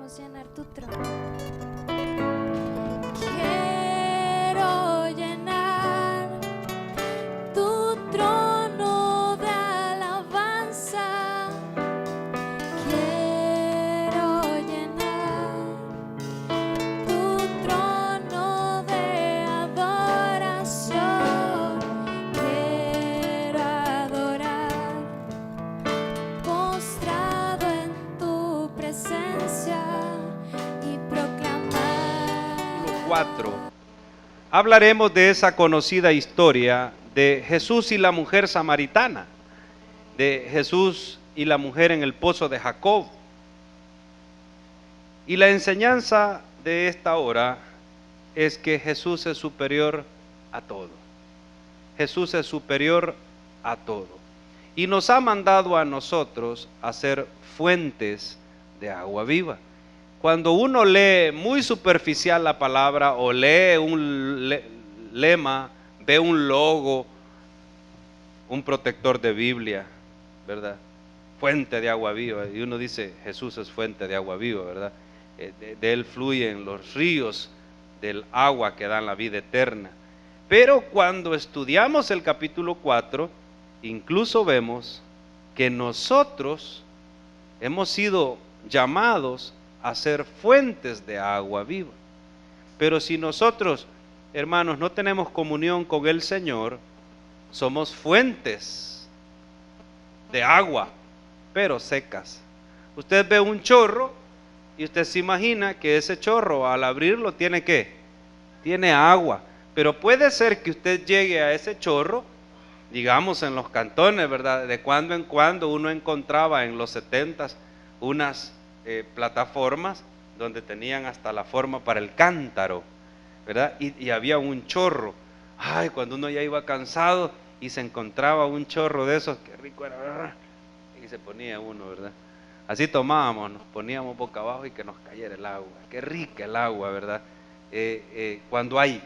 queremos llenar tu trono. Quiero llenar tu trono de alabanza. Quiero llenar tu trono de adoración. Quiero adorar, postrado en tu presencia y proclamar. 4. Hablaremos de esa conocida historia de Jesús y la mujer samaritana, de Jesús y la mujer en el pozo de Jacob. Y la enseñanza de esta hora es que Jesús es superior a todo. Jesús es superior a todo. Y nos ha mandado a nosotros a ser fuentes de agua viva. Cuando uno lee muy superficial la palabra o lee un lema, ve un logo, un protector de Biblia, ¿verdad? Fuente de agua viva. Y uno dice, Jesús es fuente de agua viva, ¿verdad? De él fluyen los ríos del agua que dan la vida eterna. Pero cuando estudiamos el capítulo 4, incluso vemos que nosotros hemos sido llamados a ser fuentes de agua viva. Pero si nosotros, hermanos, no tenemos comunión con el Señor, somos fuentes de agua, pero secas. Usted ve un chorro y usted se imagina que ese chorro al abrirlo tiene ¿qué? Tiene agua. Pero puede ser que usted llegue a ese chorro, digamos en los cantones, ¿verdad? De cuando en cuando uno encontraba en los 70s unas plataformas donde tenían hasta la forma para el cántaro, ¿verdad? Y había un chorro. Ay, cuando uno ya iba cansado y se encontraba un chorro de esos, qué rico era, ¿verdad? Y se ponía uno, ¿verdad? Así tomábamos, nos poníamos boca abajo y que nos cayera el agua. Qué rica el agua, ¿verdad? Cuando hay.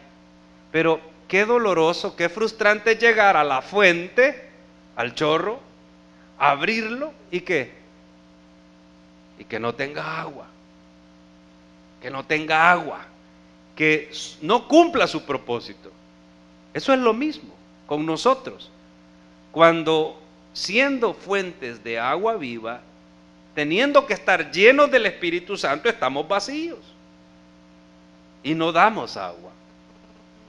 Pero qué doloroso, qué frustrante llegar a la fuente, al chorro, abrirlo y ¿qué? Y que no tenga agua, que no tenga agua, que no cumpla su propósito. Eso es lo mismo con nosotros. Cuando siendo fuentes de agua viva, teniendo que estar llenos del Espíritu Santo, estamos vacíos y no damos agua.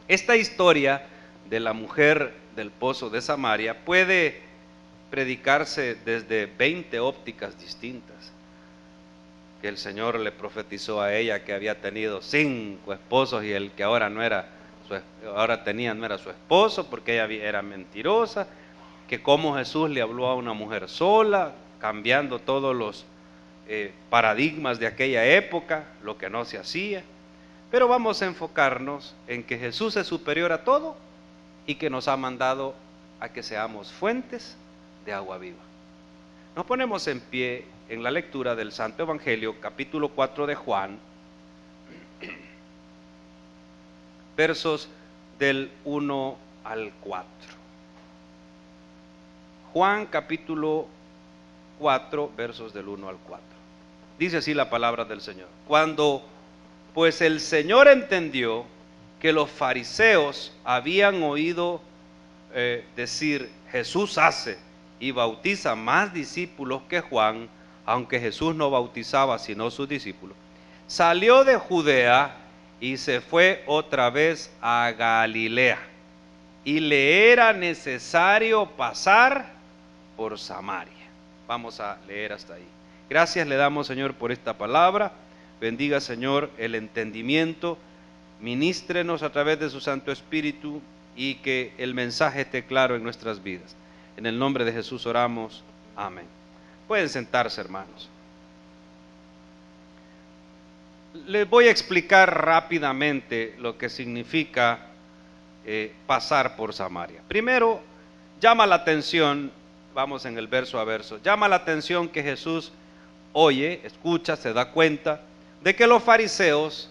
Esta historia de la mujer del pozo de Samaria puede predicarse desde 20 ópticas distintas. Que el Señor le profetizó a ella que había tenido 5 esposos y el que ahora no era su esposo porque ella era mentirosa, que como Jesús le habló a una mujer sola, cambiando todos los paradigmas de aquella época, lo que no se hacía. Pero vamos a enfocarnos en que Jesús es superior a todo y que nos ha mandado a que seamos fuentes de agua viva. Nos ponemos en pie en la lectura del Santo Evangelio, capítulo 4 de Juan, versos del 1 al 4. Juan capítulo 4, versos del 1 al 4. Dice así la palabra del Señor. Cuando pues el Señor entendió que los fariseos habían oído decir, Jesús hace y bautiza más discípulos que Juan, aunque Jesús no bautizaba sino sus discípulos, salió de Judea y se fue otra vez a Galilea, y le era necesario pasar por Samaria. Vamos a leer hasta ahí. Gracias le damos, Señor, por esta palabra. Bendiga, Señor, el entendimiento, ministrenos a través de su Santo Espíritu y que el mensaje esté claro en nuestras vidas. En el nombre de Jesús oramos. Amén. Pueden sentarse, hermanos. Les voy a explicar rápidamente lo que significa pasar por Samaria. Primero, llama la atención, vamos en el verso a verso, llama la atención que Jesús oye, escucha, se da cuenta de que los fariseos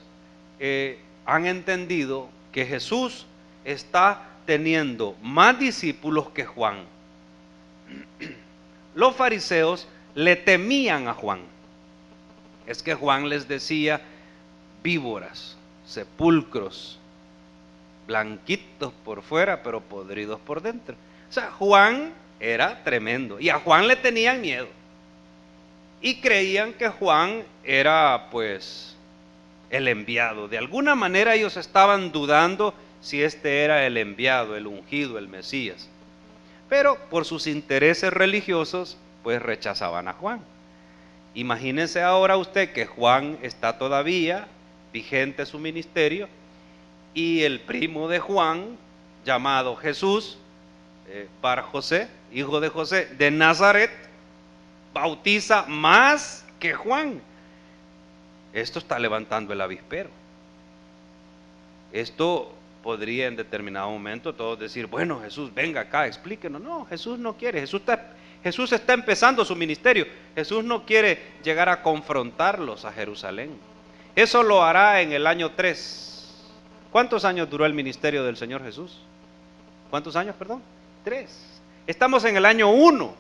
han entendido que Jesús está teniendo más discípulos que Juan. Los fariseos le temían a Juan. es que Juan les decía víboras, sepulcros, blanquitos por fuera, pero podridos por dentro. O sea, Juan era tremendo y a Juan le tenían miedo y creían que Juan era pues el enviado. De alguna manera ellos estaban dudando si este era el enviado, el ungido, el Mesías. Pero por sus intereses religiosos pues rechazaban a Juan. Imagínense ahora usted que Juan está todavía vigente su ministerio y el primo de Juan, llamado Jesús, Bar José, hijo de José de Nazaret, bautiza más que Juan. Esto está levantando el avispero. Esto podría en determinado momento todos decir, bueno, Jesús, venga acá, explíquenos. No, Jesús no quiere, Jesús está empezando su ministerio. Jesús no quiere llegar a confrontarlos a Jerusalén. Eso lo hará en el año 3. ¿Cuántos años duró el ministerio del Señor Jesús? ¿Cuántos años, perdón? 3. Estamos en el año 1.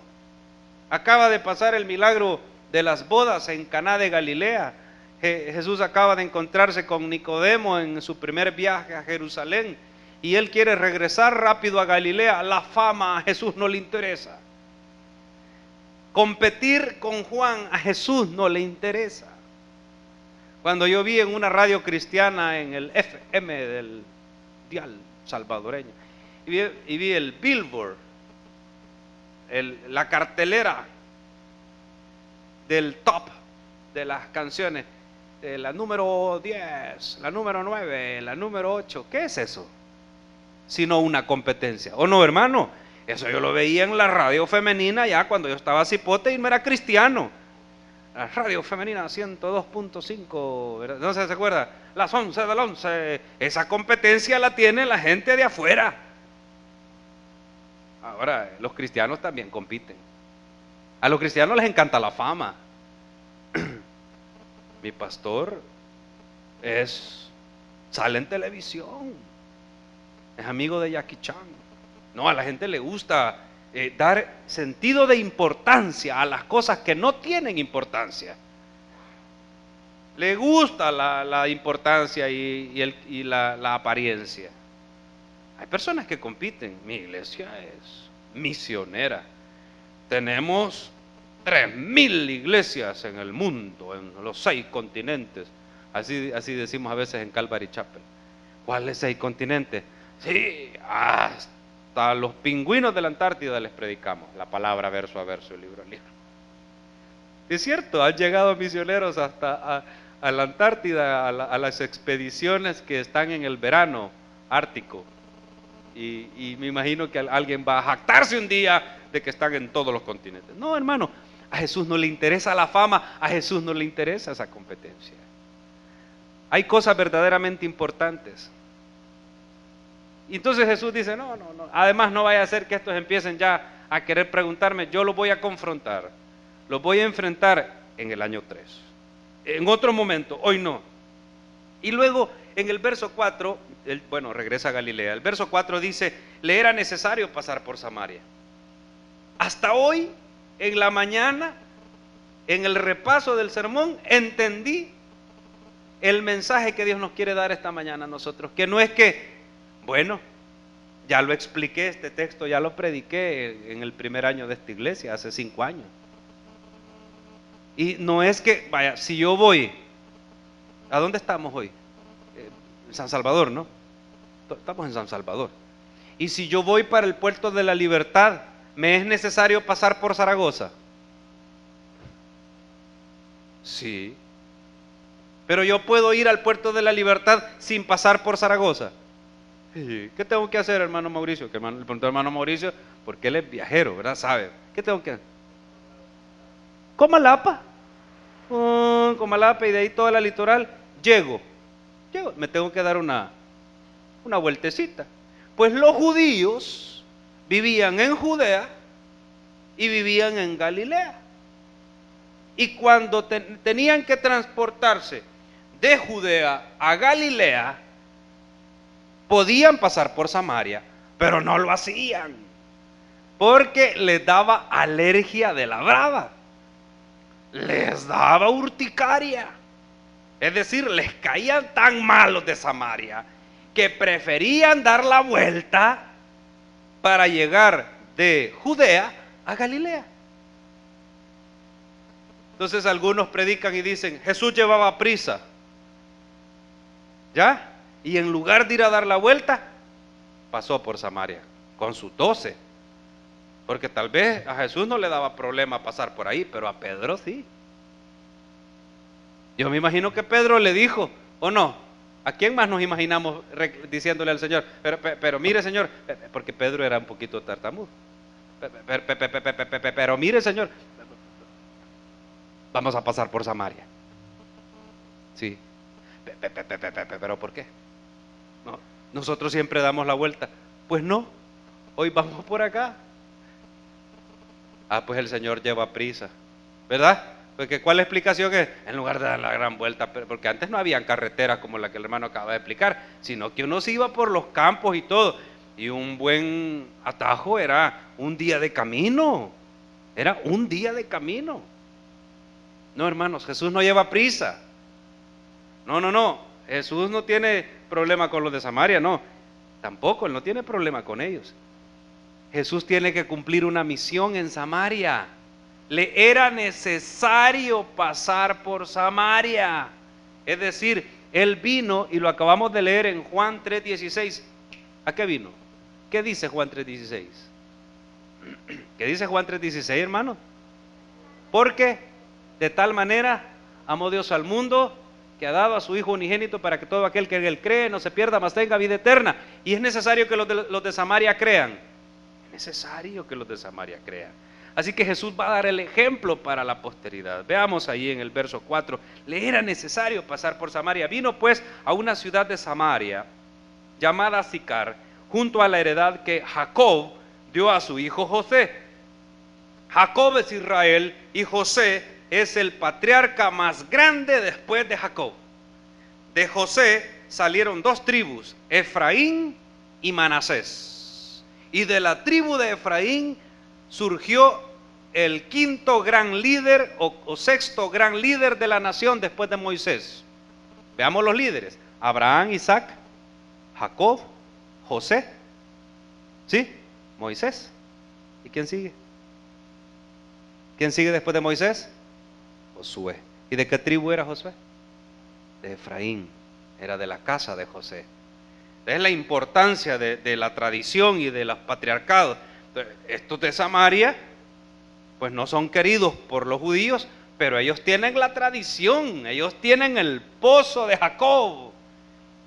Acaba de pasar el milagro de las bodas en Caná de Galilea. Jesús acaba de encontrarse con Nicodemo en su primer viaje a Jerusalén y él quiere regresar rápido a Galilea. La fama a Jesús no le interesa. Competir con Juan a Jesús no le interesa. Cuando yo vi en una radio cristiana en el FM del dial salvadoreño y vi el Billboard, la cartelera del top de las canciones, la número 10, la número 9, la número 8, ¿qué es eso? Sino una competencia, ¿o no, hermano? Eso yo lo veía en la radio femenina ya cuando yo estaba cipote y no era cristiano. La radio femenina 102.5, no sé, ¿se acuerda? Las 11 del 11, esa competencia la tiene la gente de afuera. Ahora, los cristianos también compiten. A los cristianos les encanta la fama. Mi pastor sale en televisión, es amigo de Jackie Chan. No, a la gente le gusta dar sentido de importancia a las cosas que no tienen importancia. Le gusta la importancia y la apariencia. Hay personas que compiten. Mi iglesia es misionera. Tenemos 3,000 iglesias en el mundo, en los 6 continentes. Así decimos a veces en Calvary Chapel. ¿Cuáles 6 continentes? Sí, hasta los pingüinos de la Antártida les predicamos la palabra verso a verso, libro a libro. Es cierto, han llegado misioneros hasta a la Antártida, a las expediciones que están en el verano ártico. Y me imagino que alguien va a jactarse un día de que están en todos los continentes. No, hermano, a Jesús no le interesa la fama, a Jesús no le interesa esa competencia. Hay cosas verdaderamente importantes. Y entonces Jesús dice, no, además no vaya a ser que estos empiecen ya a querer preguntarme, yo los voy a confrontar, los voy a enfrentar en el año 3, en otro momento, hoy no. Y luego en el verso 4, regresa a Galilea, el verso 4 dice, le era necesario pasar por Samaria. Hasta hoy, en la mañana, en el repaso del sermón, entendí el mensaje que Dios nos quiere dar esta mañana a nosotros, que no es que, bueno, ya lo expliqué, este texto ya lo prediqué en el primer año de esta iglesia, hace 5 años. Y no es que, vaya, si yo voy, ¿a dónde estamos hoy? En San Salvador, ¿no? Estamos en San Salvador. Y si yo voy para el puerto de la Libertad, ¿me es necesario pasar por Zaragoza? Sí. Pero yo puedo ir al puerto de la Libertad sin pasar por Zaragoza. ¿Qué tengo que hacer, hermano Mauricio? Le pregunto al hermano Mauricio, porque él es viajero, ¿verdad? Sabe. ¿Qué tengo que hacer? Comalapa. Comalapa y de ahí toda la litoral. Llego. Me tengo que dar una vueltecita. Pues los judíos vivían en Judea y vivían en Galilea. Y cuando tenían que transportarse de Judea a Galilea, podían pasar por Samaria, pero no lo hacían, porque les daba alergia de la brava. Les les daba urticaria. Es decir, les caían tan mal los de Samaria que preferían dar la vuelta para llegar de Judea a Galilea. Entonces algunos predican y dicen, Jesús llevaba prisa, ¿ya? Y en lugar de ir a dar la vuelta, pasó por Samaria con sus 12. Porque tal vez a Jesús no le daba problema pasar por ahí, pero a Pedro sí. Yo me imagino que Pedro le dijo, ¿o no? ¿A quién más nos imaginamos diciéndole al Señor? Pero mire, Señor, porque Pedro era un poquito tartamudo. Pero mire, Señor, vamos a pasar por Samaria. Sí. Pero ¿por qué? No, nosotros siempre damos la vuelta. Pues no, hoy vamos por acá. Ah, pues el Señor lleva prisa, ¿verdad? Porque ¿cuál explicación es? En lugar de dar la gran vuelta, porque antes no habían carreteras como la que el hermano acaba de explicar, sino que uno se iba por los campos y todo, y un buen atajo era un día de camino, era un día de camino. No, hermanos, Jesús no lleva prisa. No, Jesús no tiene problema con los de Samaria, no, tampoco, Él no tiene problema con ellos. Jesús tiene que cumplir una misión en Samaria. Le era necesario pasar por Samaria. Es decir, Él vino, y lo acabamos de leer en Juan 3:16. ¿A qué vino? ¿Qué dice Juan 3:16? ¿Qué dice Juan 3:16, hermano? Porque de tal manera amó Dios al mundo, que ha dado a su Hijo unigénito, para que todo aquel que en Él cree no se pierda, mas tenga vida eterna. Y es necesario que los de Samaria crean. Es necesario que los de Samaria crean. Así que Jesús va a dar el ejemplo para la posteridad. Veamos ahí en el verso 4. Le era necesario pasar por Samaria. Vino pues a una ciudad de Samaria llamada Sicar, junto a la heredad que Jacob dio a su hijo José. Jacob es Israel y José es el patriarca más grande después de Jacob. De José salieron 2 tribus, Efraín y Manasés. Y de la tribu de Efraín surgió el 5.º gran líder o 6.º gran líder de la nación después de Moisés. Veamos los líderes: Abraham, Isaac, Jacob, José, ¿sí? Moisés. ¿Y quién sigue? ¿Quién sigue después de Moisés? Josué. ¿Y de qué tribu era Josué? De Efraín, era de la casa de José. Es la importancia de la tradición y de los patriarcados. Estos de Samaria, pues no son queridos por los judíos, pero ellos tienen la tradición, ellos tienen el pozo de Jacob,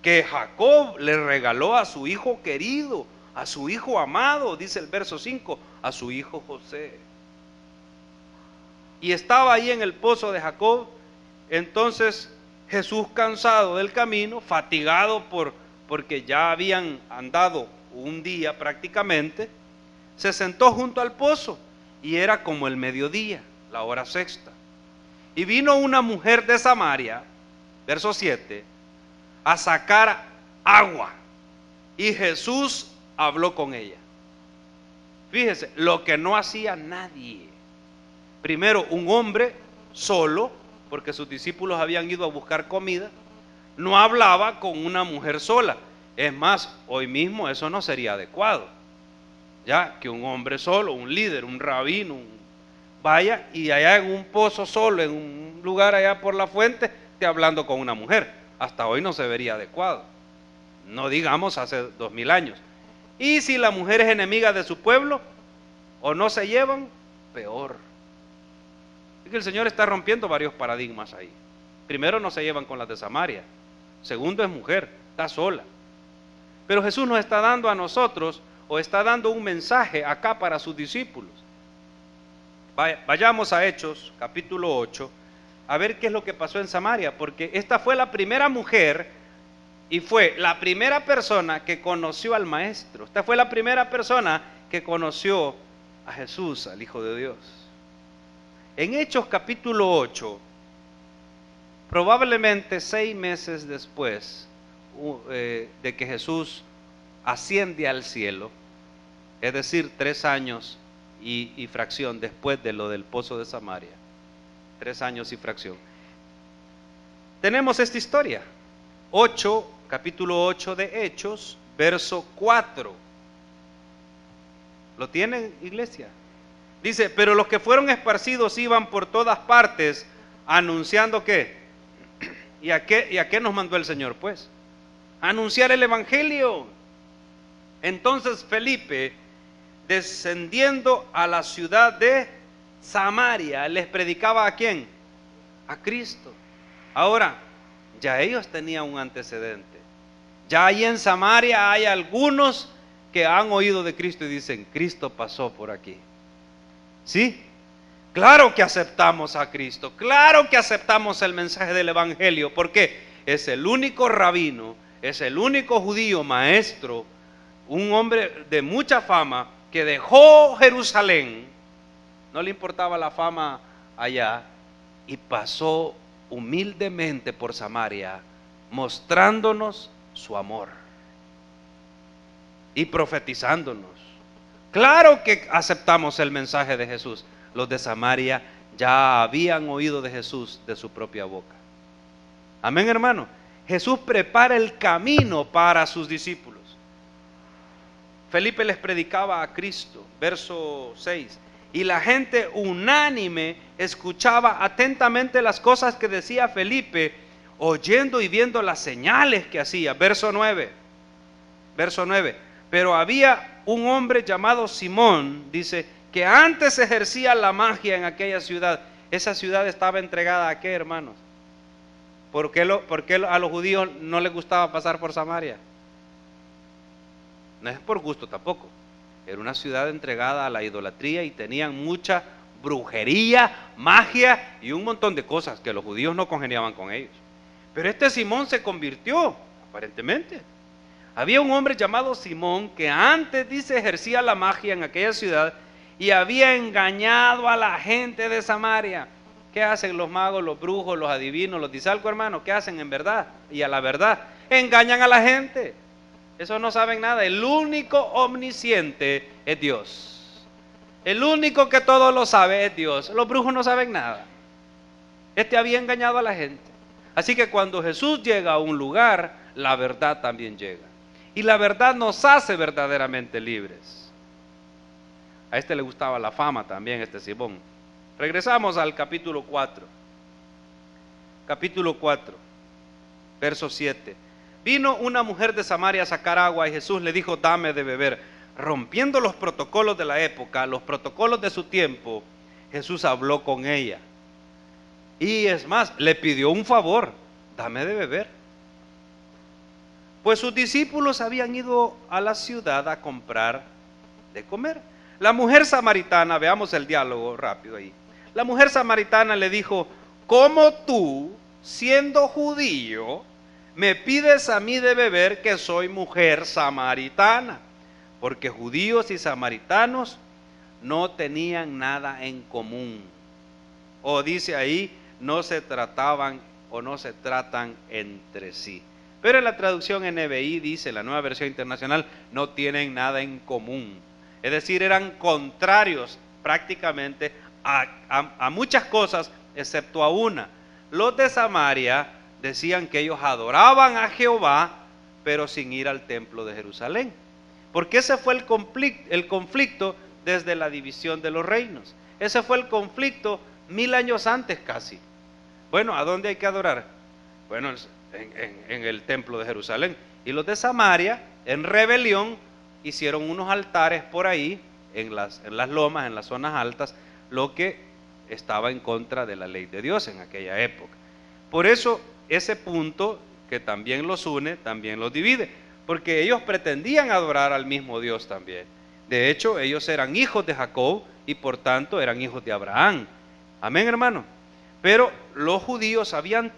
que Jacob le regaló a su hijo querido, a su hijo amado, dice el verso 5, a su hijo José. Y estaba ahí en el pozo de Jacob. Entonces Jesús, cansado del camino, fatigado porque ya habían andado un día prácticamente, se sentó junto al pozo, y era como el mediodía, la hora sexta. Y vino una mujer de Samaria, verso 7, a sacar agua, y Jesús habló con ella. Fíjese, lo que no hacía nadie. Primero, un hombre solo, porque sus discípulos habían ido a buscar comida, no hablaba con una mujer sola. Es más, hoy mismo eso no sería adecuado, ya que un hombre solo, un líder, un rabino, vaya y allá en un pozo solo, en un lugar allá por la fuente, esté hablando con una mujer. Hasta hoy no se vería adecuado, no digamos hace 2000 años. Y si la mujer es enemiga de su pueblo o no se llevan, peor. Es que el Señor está rompiendo varios paradigmas ahí. Primero, no se llevan con las de Samaria. Segundo, es mujer, está sola. Pero Jesús nos está dando a nosotros, o está dando un mensaje acá para sus discípulos. Vayamos a Hechos, capítulo 8, a ver qué es lo que pasó en Samaria, porque esta fue la primera mujer y fue la primera persona que conoció al Maestro. Esta fue la primera persona que conoció a Jesús, al Hijo de Dios. En Hechos capítulo 8, probablemente 6 meses después de que Jesús asciende al cielo, es decir, 3 años y fracción después de lo del pozo de Samaria, 3 años y fracción. Tenemos esta historia, capítulo 8 de Hechos, verso 4. ¿Lo tienen, iglesia? Dice, pero los que fueron esparcidos iban por todas partes anunciando ¿qué? ¿Y a qué nos mandó el Señor? Pues, anunciar el evangelio. Entonces Felipe, descendiendo a la ciudad de Samaria, les predicaba ¿a quién? A Cristo. Ahora, ya ellos tenían un antecedente. Ya ahí en Samaria hay algunos que han oído de Cristo y dicen, Cristo pasó por aquí. ¿Sí? Claro que aceptamos a Cristo, claro que aceptamos el mensaje del evangelio, porque es el único rabino, es el único judío maestro, un hombre de mucha fama que dejó Jerusalén, no le importaba la fama allá, y pasó humildemente por Samaria, mostrándonos su amor y profetizándonos. Claro que aceptamos el mensaje de Jesús. Los de Samaria ya habían oído de Jesús de su propia boca. Amén, hermano. Jesús prepara el camino para sus discípulos. Felipe les predicaba a Cristo, verso 6. Y la gente unánime escuchaba atentamente las cosas que decía Felipe, oyendo y viendo las señales que hacía. Verso 9. Pero había un hombre llamado Simón, dice, que antes ejercía la magia en aquella ciudad. Esa ciudad estaba entregada ¿a qué, hermanos? ¿Por qué a los judíos no les gustaba pasar por Samaria? No es por gusto tampoco. Era una ciudad entregada a la idolatría y tenían mucha brujería, magia y un montón de cosas que los judíos no congeniaban con ellos. Pero este Simón se convirtió, aparentemente. Había un hombre llamado Simón que antes, dice, ejercía la magia en aquella ciudad y había engañado a la gente de Samaria. ¿Qué hacen los magos, los brujos, los adivinos, los disalco, hermano? ¿Qué hacen en verdad? Y a la verdad, engañan a la gente. Esos no saben nada. El único omnisciente es Dios. El único que todo lo sabe es Dios. Los brujos no saben nada. Este había engañado a la gente. Así que cuando Jesús llega a un lugar, la verdad también llega. Y la verdad nos hace verdaderamente libres. A este le gustaba la fama también, este Simón. Regresamos al capítulo 4. Capítulo 4, verso 7. Vino una mujer de Samaria a sacar agua y Jesús le dijo, dame de beber. Rompiendo los protocolos de la época, los protocolos de su tiempo, Jesús habló con ella. Y es más, le pidió un favor, dame de beber. Pues sus discípulos habían ido a la ciudad a comprar de comer. La mujer samaritana, veamos el diálogo rápido ahí. La mujer samaritana le dijo, ¿cómo tú, siendo judío, me pides a mí de beber que soy mujer samaritana? Porque judíos y samaritanos no tenían nada en común. O dice ahí, no se trataban o no se tratan entre sí. Pero en la traducción NBI dice, la Nueva Versión Internacional, no tienen nada en común. Es decir, eran contrarios prácticamente a muchas cosas, excepto a una. Los de Samaria decían que ellos adoraban a Jehová, pero sin ir al templo de Jerusalén. Porque ese fue el conflicto desde la división de los reinos. Ese fue el conflicto 1000 años antes casi. Bueno, ¿a dónde hay que adorar? Bueno, en el templo de Jerusalén. Y los de Samaria, en rebelión, hicieron unos altares por ahí, en las lomas, en las zonas altas, lo que estaba en contra de la ley de Dios en aquella época. Por eso, ese punto que también los une, también los divide, porque ellos pretendían adorar al mismo Dios también. De hecho, ellos eran hijos de Jacob y por tanto eran hijos de Abraham. Amén, hermano. Pero los judíos habían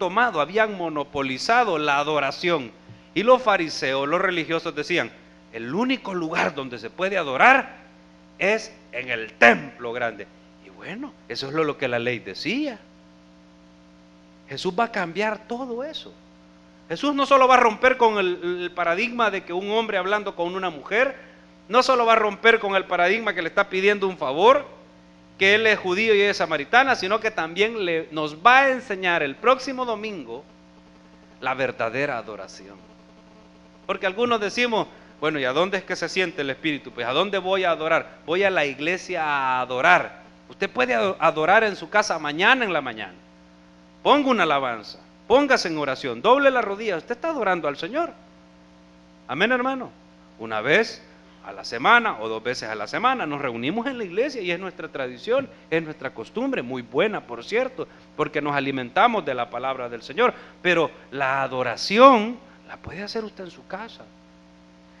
monopolizado la adoración. Y los fariseos, los religiosos decían, el único lugar donde se puede adorar es en el templo grande. Y bueno, eso es lo que la ley decía. Jesús va a cambiar todo eso. Jesús no solo va a romper con el paradigma de que un hombre hablando con una mujer, no solo va a romper con el paradigma que le está pidiendo un favor, que él es judío y ella es samaritana, sino que también nos va a enseñar el próximo domingo la verdadera adoración. Porque algunos decimos, bueno, ¿y a dónde es que se siente el Espíritu? Pues ¿a dónde voy a adorar? Voy a la iglesia a adorar. Usted puede adorar en su casa mañana en la mañana. Ponga una alabanza, póngase en oración, doble la rodilla. Usted está adorando al Señor. Amén, hermano. Una vez a la semana o 2 veces a la semana nos reunimos en la iglesia y es nuestra tradición, es nuestra costumbre, muy buena por cierto, porque nos alimentamos de la palabra del Señor. Pero la adoración la puede hacer usted en su casa.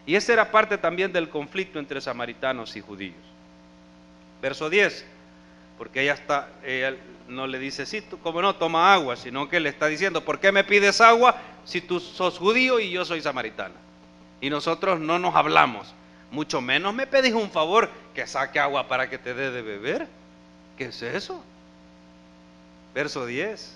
Y esa era parte también del conflicto entre samaritanos y judíos. Verso 10, porque ella no le dice, sí, como no, toma agua, sino que le está diciendo, ¿por qué me pides agua si tú sos judío y yo soy samaritana? Y nosotros no nos hablamos, mucho menos me pedís un favor, que saque agua para que te dé de beber. ¿Qué es eso? Verso 10,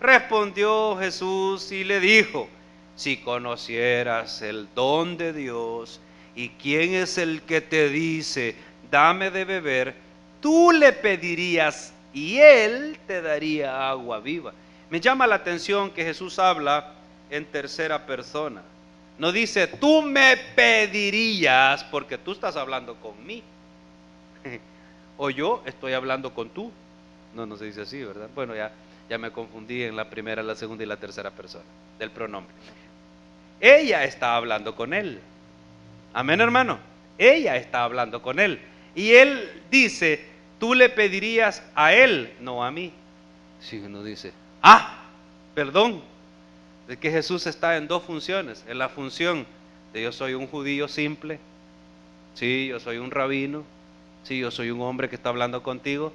respondió Jesús y le dijo, si conocieras el don de Dios y quién es el que te dice, dame de beber, tú le pedirías y él te daría agua viva. Me llama la atención que Jesús habla en tercera persona. No dice, tú me pedirías, porque tú estás hablando con mí. O yo estoy hablando con tú. No se dice así, ¿verdad? Bueno, ya me confundí en la primera, la segunda y la tercera persona del pronombre. Ella está hablando con él. Amén, hermano. Ella está hablando con él. Y él dice, tú le pedirías a él, no a mí. Si uno dice, perdón, de que Jesús está en 2 funciones. En la función de yo soy un judío simple, sí, yo soy un rabino, sí, yo soy un hombre que está hablando contigo,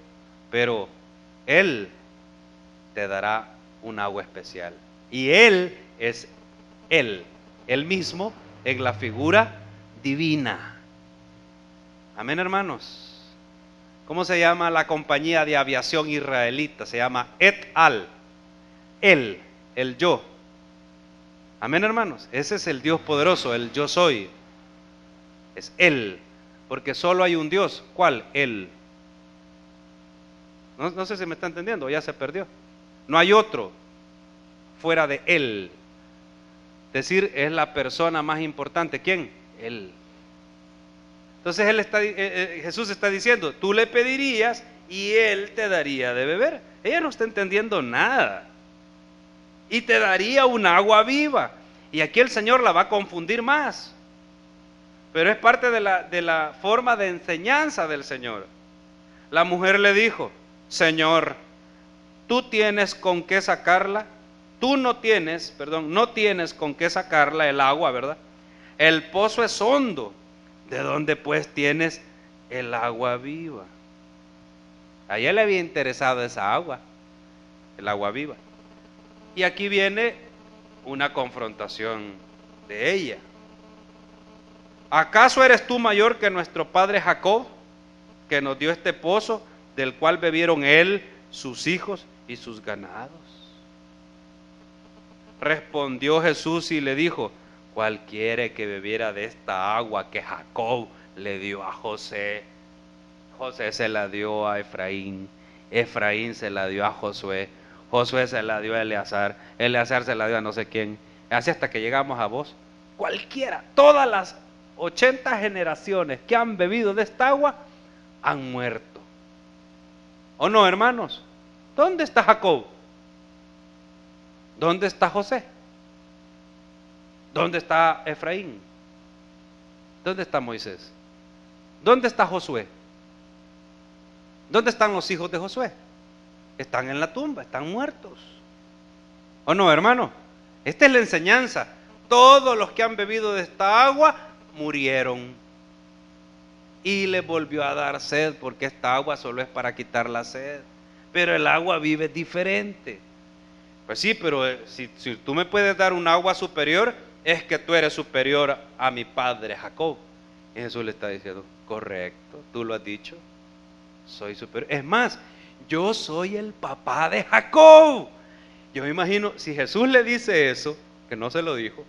pero él te dará un agua especial. Y él es él mismo en la figura divina. Amén, hermanos. ¿Cómo se llama la compañía de aviación israelita? Se llama Et Al. Él, el yo. Amén, hermanos. Ese es el Dios poderoso, el yo soy. Es Él. Porque solo hay un Dios. ¿Cuál? Él. No sé si me está entendiendo, ya se perdió. No hay otro fuera de Él. Decir, es la persona más importante. ¿Quién? Él. Entonces Jesús está diciendo, tú le pedirías y él te daría de beber. Ella no está entendiendo nada. Y te daría un agua viva. Y aquí el Señor la va a confundir más. Pero es parte de la forma de enseñanza del Señor. La mujer le dijo, Señor, tú tienes con qué sacarla. No tienes con qué sacarla el agua, ¿verdad? El pozo es hondo. ¿De dónde pues tienes el agua viva? A ella le había interesado esa agua, el agua viva. Y aquí viene una confrontación de ella. ¿Acaso eres tú mayor que nuestro padre Jacob, que nos dio este pozo, del cual bebieron él, sus hijos y sus ganados? Respondió Jesús y le dijo, ¿cuál quiere que bebiera de esta agua que Jacob le dio a José? José se la dio a Efraín, Efraín se la dio a Josué, Josué se la dio a Eleazar, Eleazar se la dio a no sé quién, así hasta que llegamos a vos. Cualquiera, todas las 80 generaciones que han bebido de esta agua han muerto. ¿O no, hermanos? ¿Dónde está Jacob? ¿Dónde está José? ¿Dónde está Efraín? ¿Dónde está Moisés? ¿Dónde está Josué? ¿Dónde están los hijos de Josué? Están en la tumba, están muertos. ¿O no, hermano? Esta es la enseñanza. Todos los que han bebido de esta agua murieron. Y les volvió a dar sed, porque esta agua solo es para quitar la sed. Pero el agua vive diferente. Pues sí, pero si tú me puedes dar un agua superior, es que tú eres superior a mi padre Jacob. Y Jesús le está diciendo, correcto, tú lo has dicho, soy superior. Es más, yo soy el papá de Jacob. Yo me imagino, si Jesús le dice eso, que no se lo dijo,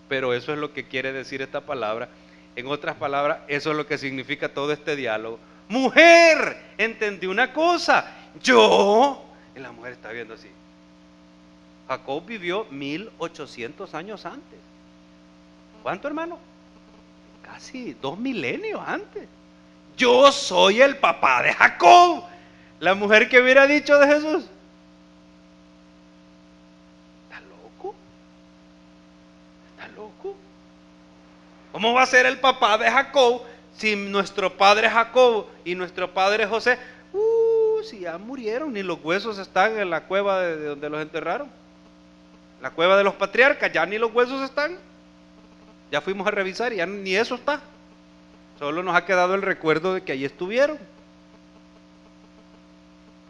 pero eso es lo que quiere decir esta palabra. En otras palabras, eso es lo que significa todo este diálogo. mujer, entendí una cosa, yo, y la mujer está viendo así. Jacob vivió 1800 años antes. ¿Cuánto, hermano? Casi 2 milenios antes. Yo soy el papá de Jacob. La mujer que hubiera dicho de Jesús: ¿está loco? ¿Está loco? ¿Cómo va a ser el papá de Jacob si nuestro padre Jacob y nuestro padre José, si ya murieron, ni los huesos están en la cueva de donde los enterraron? La cueva de los patriarcas, ya ni los huesos están. Ya fuimos a revisar y ya ni eso está. Solo nos ha quedado el recuerdo de que allí estuvieron.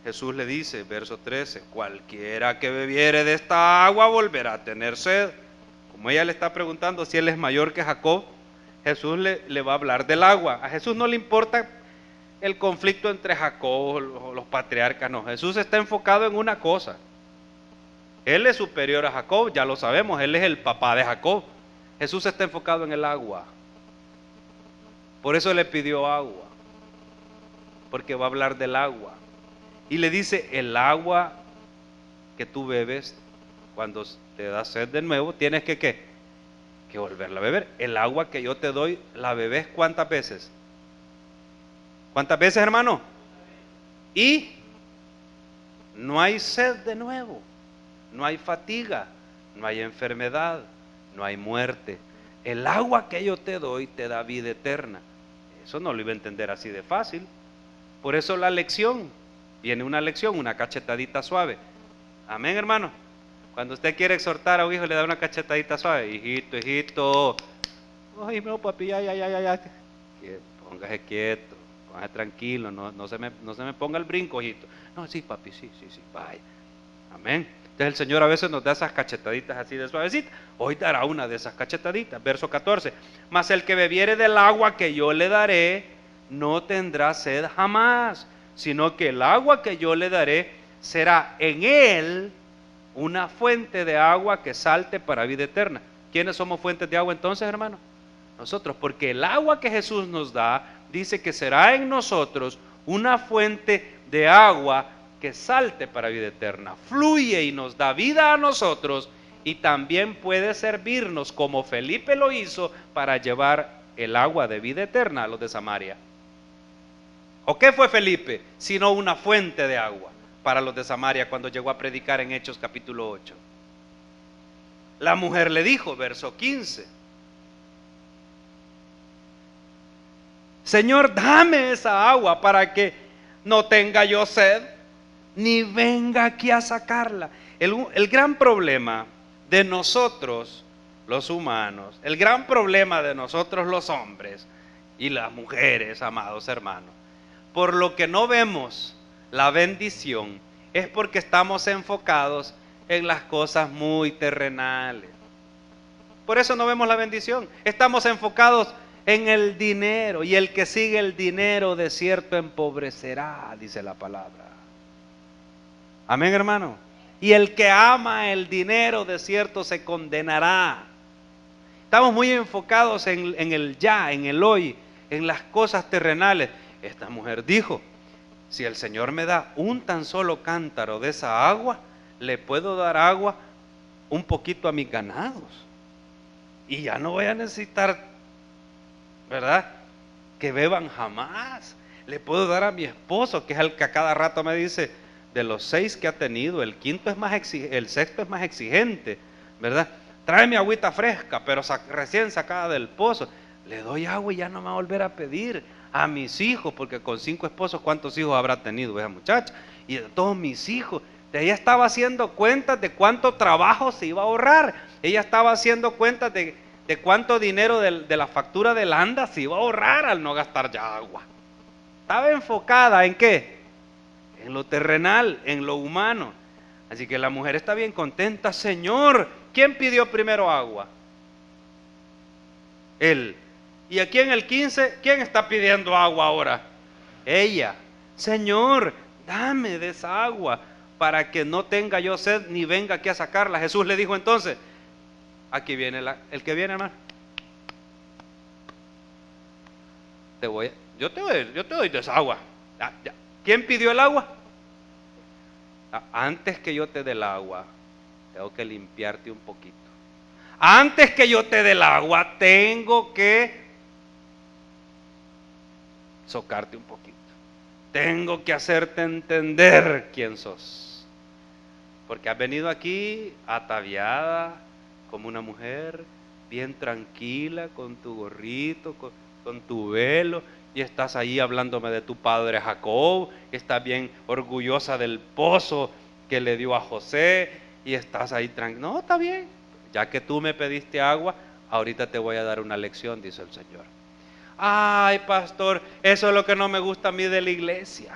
Jesús le dice, verso 13, cualquiera que bebiere de esta agua volverá a tener sed. Como ella le está preguntando si él es mayor que Jacob, Jesús le va a hablar del agua. A Jesús no le importa el conflicto entre Jacob, los patriarcas, no. Jesús está enfocado en una cosa. Él es superior a Jacob, ya lo sabemos, él es el papá de Jacob. Jesús está enfocado en el agua. Por eso le pidió agua, porque va a hablar del agua. Y le dice, el agua que tú bebes, cuando te da sed de nuevo, tienes que ¿qué? Que volverla a beber. El agua que yo te doy, la bebes ¿cuántas veces? ¿Cuántas veces, hermano? Y no hay sed de nuevo, no hay fatiga, no hay enfermedad, no hay muerte. El agua que yo te doy te da vida eterna. Eso no lo iba a entender así de fácil. Por eso la lección, viene una lección, una cachetadita suave. Amén, hermano. Cuando usted quiere exhortar a un hijo, le da una cachetadita suave. Hijito. Ay, no, papi, ya. Póngase quieto, póngase tranquilo, no se me ponga el brinco, hijito. No, sí, papi, sí, vaya. Amén. Entonces el Señor a veces nos da esas cachetaditas así de suavecita. Hoy dará una de esas cachetaditas. Verso 14. Mas el que bebiere del agua que yo le daré, no tendrá sed jamás, sino que el agua que yo le daré será en él una fuente de agua que salte para vida eterna. ¿Quiénes somos fuentes de agua entonces, hermano? Nosotros, porque el agua que Jesús nos da, dice que será en nosotros una fuente de agua que salte para vida eterna, fluye y nos da vida a nosotros, y también puede servirnos, como Felipe lo hizo, para llevar el agua de vida eterna a los de Samaria. ¿O qué fue Felipe? Sino una fuente de agua para los de Samaria cuando llegó a predicar en Hechos capítulo 8. La mujer le dijo, verso 15, Señor, dame esa agua para que no tenga yo sed, ni venga aquí a sacarla. El gran problema de nosotros los humanos, el gran problema de nosotros los hombres y las mujeres, amados hermanos, por lo que no vemos la bendición, es porque estamos enfocados en las cosas muy terrenales. Por eso no vemos la bendición. Estamos enfocados en el dinero, y el que sigue el dinero de cierto empobrecerá, dice la palabra. Amén, hermano. Y el que ama el dinero de cierto se condenará. Estamos muy enfocados en el ya, en el hoy, en las cosas terrenales. Esta mujer dijo, si el Señor me da un tan solo cántaro de esa agua, le puedo dar agua un poquito a mis ganados. Y ya no voy a necesitar, ¿verdad?, que beban jamás. Le puedo dar a mi esposo, que es el que a cada rato me dice, de los 6 que ha tenido, el sexto es más exigente, ¿verdad? Tráeme agüita fresca, pero recién sacada del pozo. Le doy agua y ya no me va a volver a pedir. A mis hijos, porque con 5 esposos, ¿cuántos hijos habrá tenido esa muchacha? Y de todos mis hijos. Ella estaba haciendo cuentas de cuánto trabajo se iba a ahorrar. Ella estaba haciendo cuentas de cuánto dinero de la factura del ANDA se iba a ahorrar al no gastar ya agua. Estaba enfocada ¿en qué? En lo terrenal, en lo humano. Así que la mujer está bien contenta. Señor, ¿quién pidió primero agua? Él. Y aquí en el 15, ¿quién está pidiendo agua ahora? Ella. Señor, dame de esa agua para que no tenga yo sed ni venga aquí a sacarla. Jesús le dijo entonces, aquí viene el que viene, hermano. yo te doy de esa agua. Ya. ¿Quién pidió el agua? Antes que yo te dé el agua, tengo que limpiarte un poquito. Antes que yo te dé el agua, tengo que socarte un poquito. Tengo que hacerte entender quién sos. Porque has venido aquí ataviada como una mujer, bien tranquila, con tu gorrito, con tu velo, y estás ahí hablándome de tu padre Jacob, estás bien orgullosa del pozo que le dio a José, y estás ahí tranquila. No, está bien, ya que tú me pediste agua, ahorita te voy a dar una lección, dice el Señor. Ay, pastor, eso es lo que no me gusta a mí de la iglesia.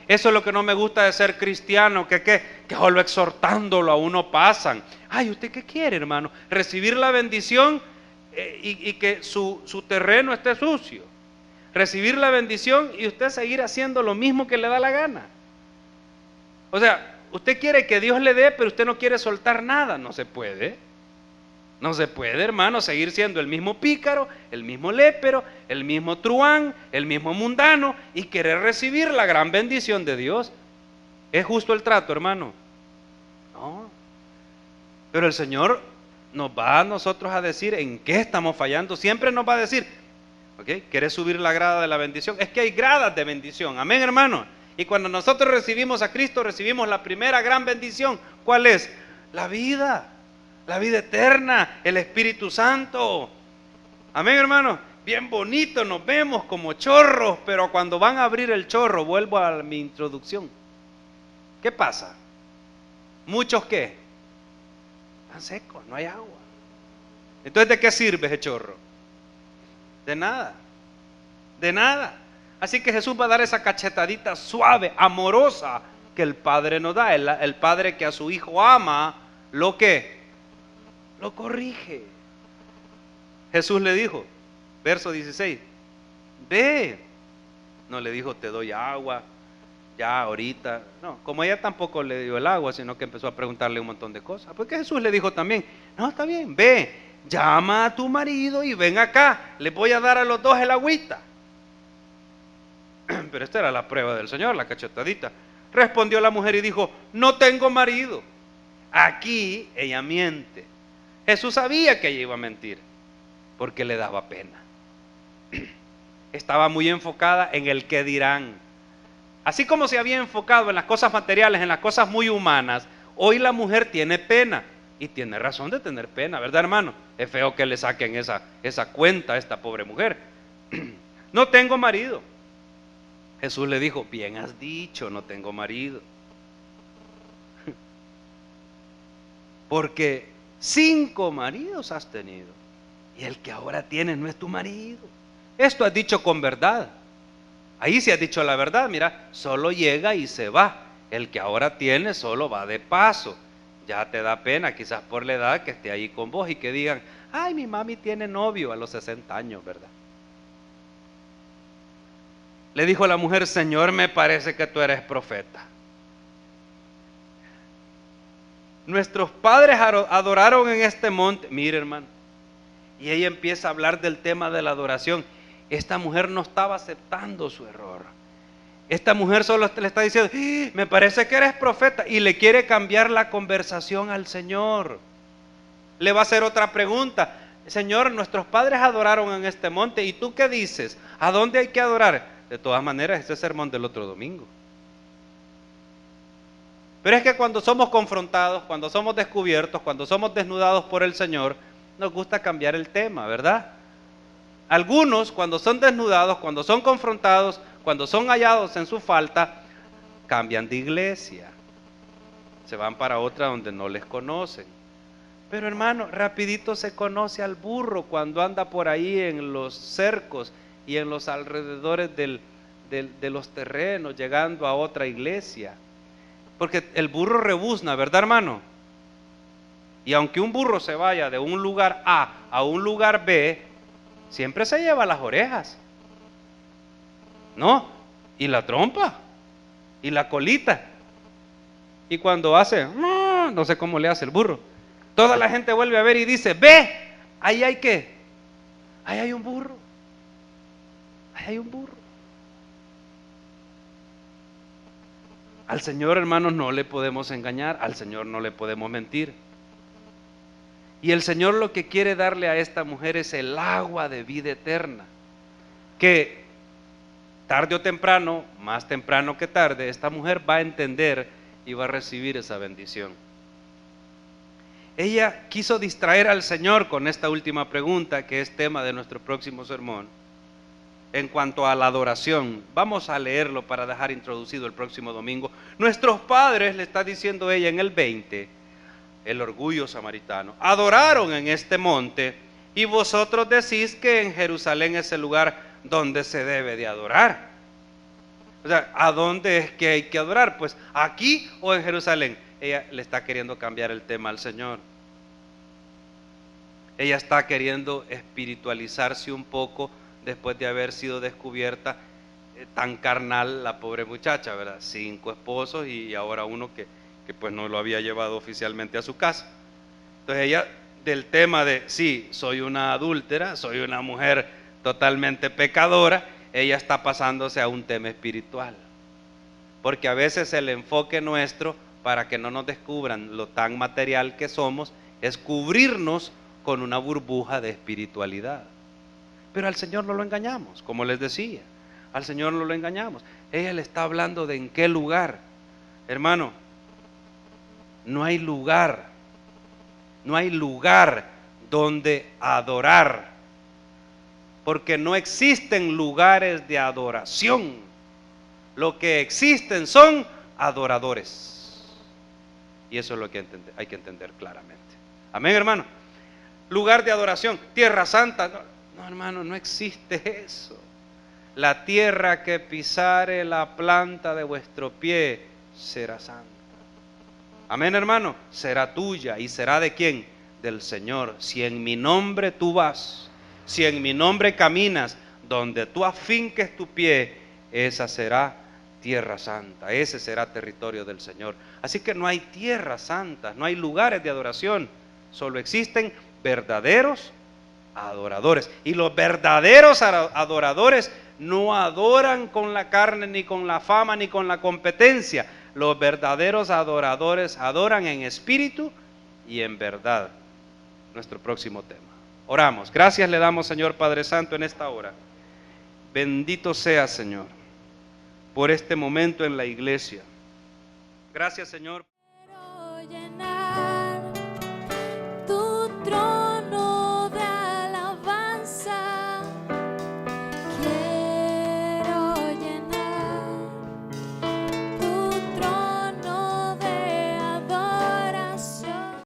Eso es lo que no me gusta de ser cristiano, que solo exhortándolo a uno pasan. Ay, ¿usted qué quiere, hermano? Recibir la bendición y que su terreno esté sucio. Recibir la bendición y usted seguir haciendo lo mismo que le da la gana. O sea, usted quiere que Dios le dé, pero usted no quiere soltar nada. No se puede. No se puede, hermano, seguir siendo el mismo pícaro, el mismo lépero, el mismo truán, el mismo mundano y querer recibir la gran bendición de Dios. ¿Es justo el trato, hermano? No. Pero el Señor nos va a nosotros a decir en qué estamos fallando. Siempre nos va a decir, ¿ok? ¿Quieres subir la grada de la bendición? Es que hay gradas de bendición. Amén, hermano. Y cuando nosotros recibimos a Cristo, recibimos la primera gran bendición. ¿Cuál es? La vida. La vida eterna, el Espíritu Santo. Amén, hermano. Bien bonito, nos vemos como chorros, pero cuando van a abrir el chorro, vuelvo a mi introducción. ¿Qué pasa? ¿Muchos qué? Están secos, no hay agua. Entonces, ¿de qué sirve ese chorro? De nada. De nada. Así que Jesús va a dar esa cachetadita suave, amorosa, que el Padre nos da. El Padre que a su Hijo ama, ¿lo qué? Lo corrige. Jesús le dijo, verso 16, ve. No le dijo, te doy agua, ya ahorita. No, como ella tampoco le dio el agua, sino que empezó a preguntarle un montón de cosas. Porque Jesús le dijo también, no, está bien, ve, llama a tu marido y ven acá, les voy a dar a los dos el agüita. Pero esta era la prueba del Señor, la cachetadita. Respondió la mujer y dijo, no tengo marido. Aquí ella miente. Jesús sabía que ella iba a mentir, porque le daba pena. Estaba muy enfocada en el qué dirán. Así como se había enfocado en las cosas materiales, en las cosas muy humanas, hoy la mujer tiene pena, y tiene razón de tener pena, ¿verdad, hermano? Es feo que le saquen esa cuenta a esta pobre mujer. No tengo marido. Jesús le dijo, bien has dicho, no tengo marido. Porque 5 maridos has tenido, y el que ahora tienes no es tu marido. Esto has dicho con verdad. Ahí sí has dicho la verdad. Mira, solo llega y se va. El que ahora tienes solo va de paso. Ya te da pena, quizás por la edad, que esté ahí con vos y que digan, ay, mi mami tiene novio a los 60 años, ¿verdad? Le dijo la mujer, Señor, me parece que tú eres profeta. Nuestros padres adoraron en este monte. Mire, hermano. Y ella empieza a hablar del tema de la adoración. Esta mujer no estaba aceptando su error. Esta mujer solo le está diciendo, me parece que eres profeta. Y le quiere cambiar la conversación al Señor. Le va a hacer otra pregunta. Señor, nuestros padres adoraron en este monte. ¿Y tú qué dices? ¿A dónde hay que adorar? De todas maneras, ese es el sermón del otro domingo. Pero es que cuando somos confrontados, cuando somos descubiertos, cuando somos desnudados por el Señor, nos gusta cambiar el tema, ¿verdad? Algunos, cuando son desnudados, cuando son confrontados, cuando son hallados en su falta, cambian de iglesia. Se van para otra donde no les conocen. Pero hermano, rapidito se conoce al burro cuando anda por ahí en los cercos y en los alrededores de los terrenos, llegando a otra iglesia. Porque el burro rebuzna, ¿verdad, hermano? Y aunque un burro se vaya de un lugar a un lugar B, siempre se lleva las orejas, ¿no? Y la trompa, y la colita. Y cuando hace, no sé cómo le hace el burro, toda la gente vuelve a ver y dice, ve, ahí hay ¿qué? Ahí hay un burro. Ahí hay un burro. Al Señor, hermanos, no le podemos engañar, al Señor no le podemos mentir. Y el Señor lo que quiere darle a esta mujer es el agua de vida eterna, que tarde o temprano, más temprano que tarde, esta mujer va a entender y va a recibir esa bendición. Ella quiso distraer al Señor con esta última pregunta, que es tema de nuestro próximo sermón, en cuanto a la adoración. Vamos a leerlo para dejar introducido el próximo domingo. Nuestros padres, le está diciendo ella en el 20, el orgullo samaritano, adoraron en este monte, y vosotros decís que en Jerusalén es el lugar donde se debe de adorar. O sea, ¿a dónde es que hay que adorar? Pues aquí o en Jerusalén. Ella le está queriendo cambiar el tema al Señor. Ella está queriendo espiritualizarse un poco después de haber sido descubierta tan carnal la pobre muchacha, ¿verdad? 5 esposos y ahora uno que pues no lo había llevado oficialmente a su casa. Entonces ella, del tema de, sí, soy una adúltera, soy una mujer totalmente pecadora, ella está pasándose a un tema espiritual. Porque a veces el enfoque nuestro, para que no nos descubran lo tan material que somos, es cubrirnos con una burbuja de espiritualidad. Pero al Señor no lo engañamos, como les decía, al Señor no lo engañamos. Ella le está hablando de en qué lugar. Hermano, no hay lugar donde adorar, porque no existen lugares de adoración. Lo que existen son adoradores, y eso es lo que hay que entender claramente. Amén, hermano. Lugar de adoración, tierra santa. No, hermano, no existe eso. La tierra que pisare la planta de vuestro pie será santa. Amén, hermano. Será tuya. ¿Y será de quién? Del Señor. Si en mi nombre tú vas, si en mi nombre caminas, donde tú afinques tu pie, esa será tierra santa. Ese será territorio del Señor. Así que no hay tierras santas, no hay lugares de adoración. Solo existen verdaderos adoradores. Y los verdaderos adoradores no adoran con la carne, ni con la fama, ni con la competencia. Los verdaderos adoradores adoran en espíritu y en verdad. Nuestro próximo tema. Oramos. Gracias le damos, Señor Padre Santo, en esta hora. Bendito sea, Señor, por este momento en la iglesia. Gracias, Señor.